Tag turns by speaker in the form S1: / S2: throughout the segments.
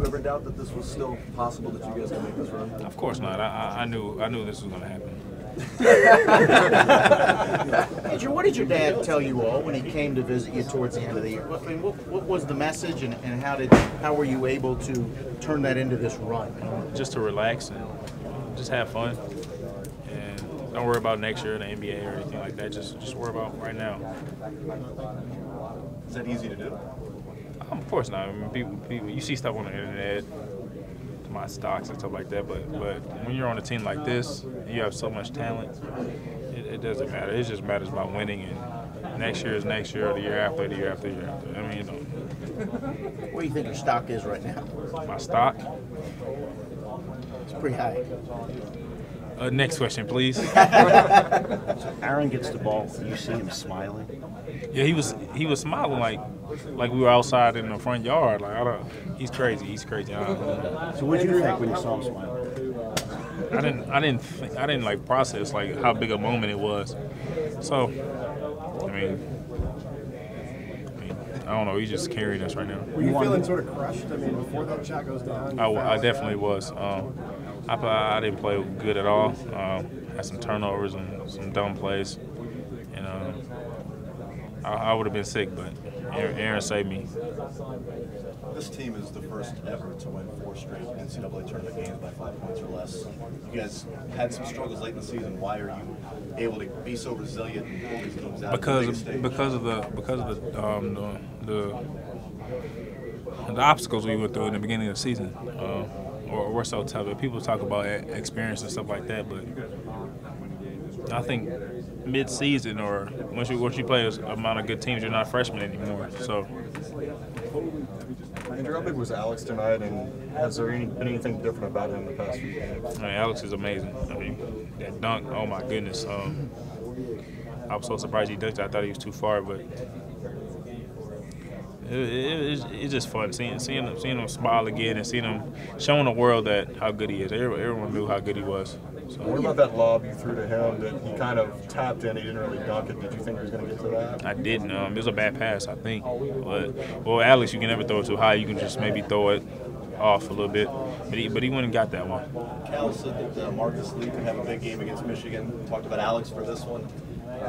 S1: you ever doubt that this was still possible, that you guys could make this run?
S2: Of course not. I knew this was going to happen.
S3: Andrew, what did your dad tell you all when he came to visit you towards the end of the year? What was the message, and how were you able to turn that into this run?
S2: Just to relax and just have fun, and don't worry about next year in the NBA or anything like that. Just worry about right now.
S1: Is that easy to do?
S2: Of course not. I mean, people, you see stuff on the internet, my stocks and stuff like that, but when you're on a team like this, you have so much talent, it doesn't matter. It just matters about winning, and next year is next year, or the year after, the year after, the year after. I mean, you know.
S3: What do you think your stock is right now?
S2: My stock?
S3: It's pretty high.
S2: Next question, please.
S4: Aaron gets the ball. You see him smiling.
S2: Yeah, he was smiling like we were outside in the front yard. Like he's crazy. He's crazy.
S4: So what did you think when you saw him smiling?
S2: I didn't like process like how big a moment it was. So I mean, I don't know. He's just carrying us right now.
S5: Were you feeling sort of crushed? I mean, before that shot goes down.
S2: I definitely was. I didn't play good at all. Had some turnovers and some dumb plays, and I would have been sick, but Aaron saved me.
S1: This team is the first ever to win 4 straight NCAA tournament games by 5 points or less. You guys had some struggles late in the season. Why are you able to be so resilient and pull these teams out?
S2: Because of the obstacles we went through in the beginning of the season. Or we're so tough. People talk about experience and stuff like that, but I think mid-season or once you play an amount of good teams, you're not a freshman anymore. So.
S6: Andrew, how big was Alex tonight, and has there been anything different about him in the past few games?
S2: I mean, Alex is amazing. I mean, that dunk, oh my goodness. I was so surprised he dunked. I thought he was too far, but it's just fun seeing him smile again and seeing him showing the world that how good he is. Everyone knew how good he was. So.
S6: What about that lob you threw to him that he kind of tapped in? He didn't really dunk it. Did you think he was going to get to that?
S2: I didn't. It was a bad pass, I think. Well, Alex, you can never throw it too high. You can just maybe throw it off a little bit. But he went and got that one.
S1: Cal said that Marcus Lee could have a big game against Michigan. Talked about Alex for this one.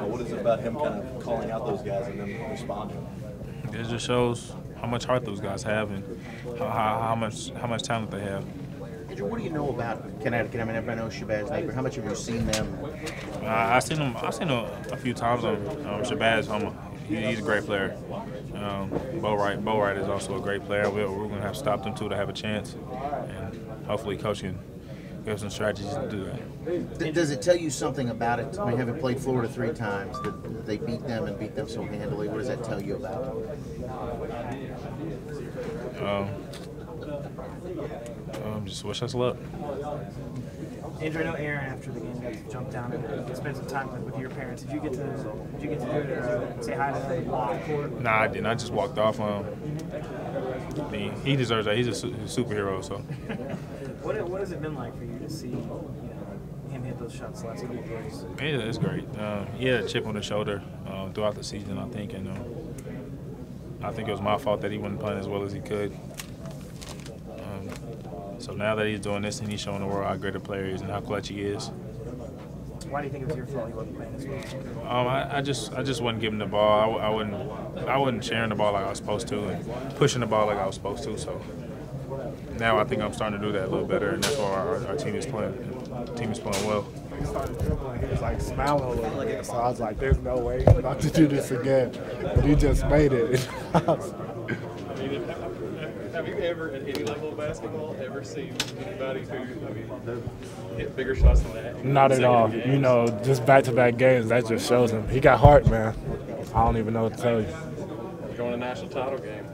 S1: What is it about him kind of calling out those guys and then responding?
S2: It just shows how much heart those guys have and how much talent they have.
S3: Andrew, what do you know about Connecticut? I mean, everybody knows Shabazz Napier. How much have you seen them?
S2: I've seen him a few times on Shabazz. He's a great player. Bo Wright is also a great player. We're going to have to stop them too to have a chance, and hopefully coach can give some strategies to do that.
S3: Does it tell you something about it? I mean, having played Florida 3 times, that they beat them and beat them so handily, what does that tell you about it?
S2: Just wish us luck.
S7: Andrew, I know Aaron after the game got to jump down and spend some time with your parents. Did you get to do it or say hi to them off the court?
S2: Nah, I didn't. I just walked off. I mean, he deserves that. He's a superhero. So.
S7: What has it been like for you to see him hit those shots the last couple of games?
S2: It's great. He had a chip on his shoulder throughout the season, I think, and I think it was my fault that he wasn't playing as well as he could. So now that he's doing this and he's showing the world how great a player he is and how clutch he is.
S7: Why do you think it was your fault he wasn't playing as well?
S2: I just wasn't giving the ball. I wasn't sharing the ball like I was supposed to and pushing the ball like I was supposed to. So now I think I'm starting to do that a little better, and that's why our team is playing. The team is playing well.
S5: He started dribbling. He was like smiling a little bit. So I was like, "There's no way not to do this again." But he just made it.
S8: Have you ever, at any level of basketball, ever seen anybody who, hit bigger shots than that?
S5: Not at all. You know, just back-to-back games, that just shows him. He got heart, man. I don't even know what to tell you.
S8: Going to a national title game,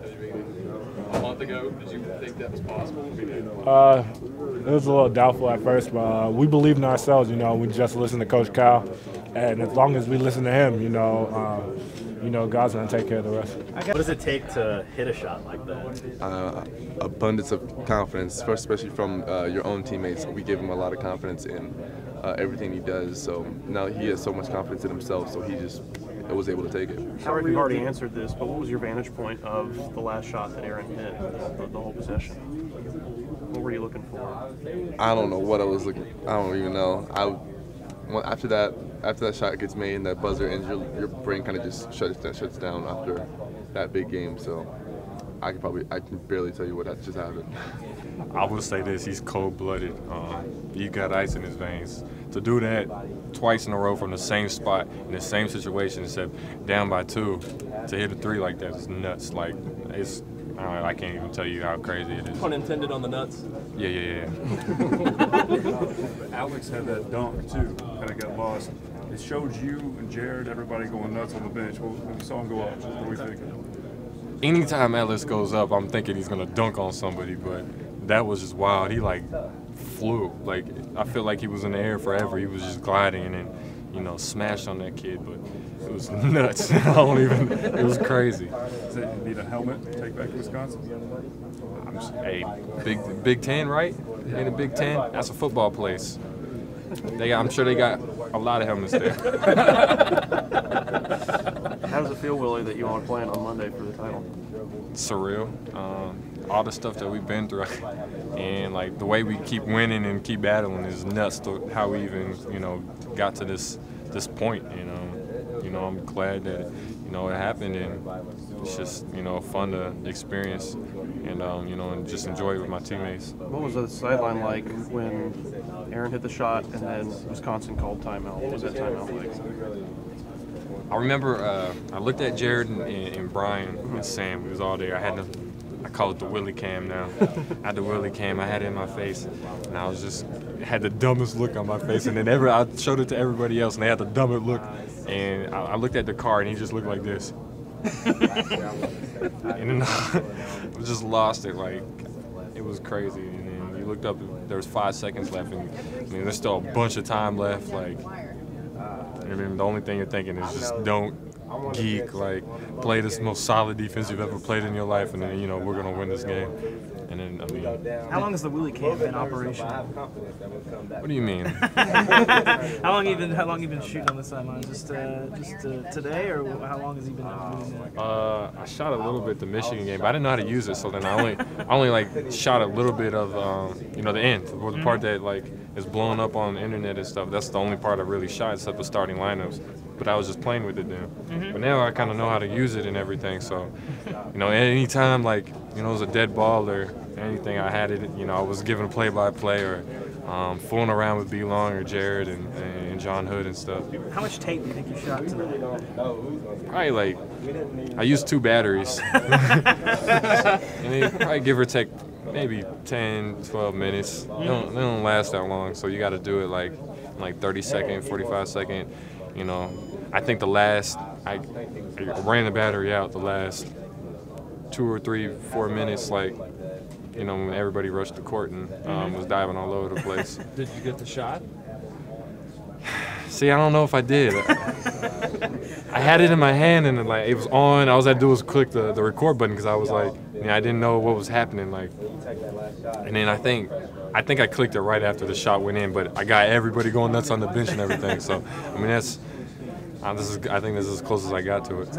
S8: a month ago, did you think that was possible?
S5: It was a little doubtful at first, but we believed in ourselves. You know, we just listened to Coach Cal, and as long as we listen to him, God's going to take care of the rest.
S9: What does it take to hit a shot like that?
S10: Abundance of confidence, especially from your own teammates. We give him a lot of confidence in everything he does. So now he has so much confidence in himself, so he just was able to take it.
S11: Sorry if you've already answered this, but what was your vantage point of the last shot that Aaron hit, the whole possession? were you looking for?
S10: I don't know what I was looking. I don't even know. After that shot gets made and that buzzer ends, your brain kind of just shuts down after that big game. So I can barely tell you what just happened.
S12: I would say this: he's cold-blooded. He got ice in his veins. To do that twice in a row from the same spot in the same situation, except down by 2, to hit a 3 like that is nuts. Like it's. I can't even tell you how crazy it is.
S8: Pun intended on the nuts.
S12: Yeah.
S13: Alex had that dunk too, and it got lost. It showed you and Jared, everybody going nuts on the bench. When you saw him go up, what were we thinking?
S12: Anytime Ellis goes up, I'm thinking he's gonna dunk on somebody, but that was just wild. He like flew. Like I feel like he was in the air forever. He was just gliding and then, smashed on that kid, but it was nuts. It was crazy.
S13: Does it need a helmet to take back to Wisconsin?
S12: Hey, Big Ten, right? In the Big Ten, that's a football place. I'm sure they got a lot of helmets there.
S11: How does it feel, Willie, that you all are playing on Monday for the title?
S12: Surreal. All the stuff that we've been through, and like the way we keep winning and keep battling is nuts. To how we even got to this point. I'm glad that it happened, and it's just fun to experience and and just enjoy it with my teammates.
S11: What was the sideline like when Aaron hit the shot and then Wisconsin called timeout? What was that timeout like?
S12: I remember I looked at Jared and Brian and Sam. We was all there. I call it the Willie cam now. I had the Willie cam. I had it in my face, and I was just had the dumbest look on my face. And then I showed it to everybody else, and they had the dumbest look. And I looked at the car, and he just looked like this. And then I just lost it. Like it was crazy. And then you looked up, there was 5 seconds left, and there's still a bunch of time left. Like, and then the only thing you're thinking is just don't geek, like play this most solid defense you've ever played in your life, and then we're gonna win this game. And then
S7: how long has the Willie Cam been operational?
S12: What do you mean?
S7: How long you been shooting on the sideline? Just today, or how long has he been doing that?
S12: I shot a little bit the Michigan game, but I didn't know how to use it, so then I only like shot a little bit of the end, or the part that like is blowing up on the internet and stuff. That's the only part I really shot, except for starting lineups. But I was just playing with it then. But now I kind of know how to use it and everything. So, anytime like it was a dead ball or anything, I had it. I was giving a play-by-play or fooling around with B. Long or Jared and John Hood and stuff.
S7: How much tape do you think you shot today?
S12: Probably like I used 2 batteries, and they probably give or take maybe 10, 12 minutes. They don't last that long, so you got to do it like 30 second, 45 second. I think I ran the battery out the last 2 or 3, 4 minutes, when everybody rushed the court and was diving all over the place.
S2: Did you get the shot?
S12: See, I don't know if I did. I had it in my hand and it was on. All I had to do was click the record button because I was like, I didn't know what was happening. And then I think I clicked it right after the shot went in, but I got everybody going nuts on the bench and everything. So I think this is as close as I got to it.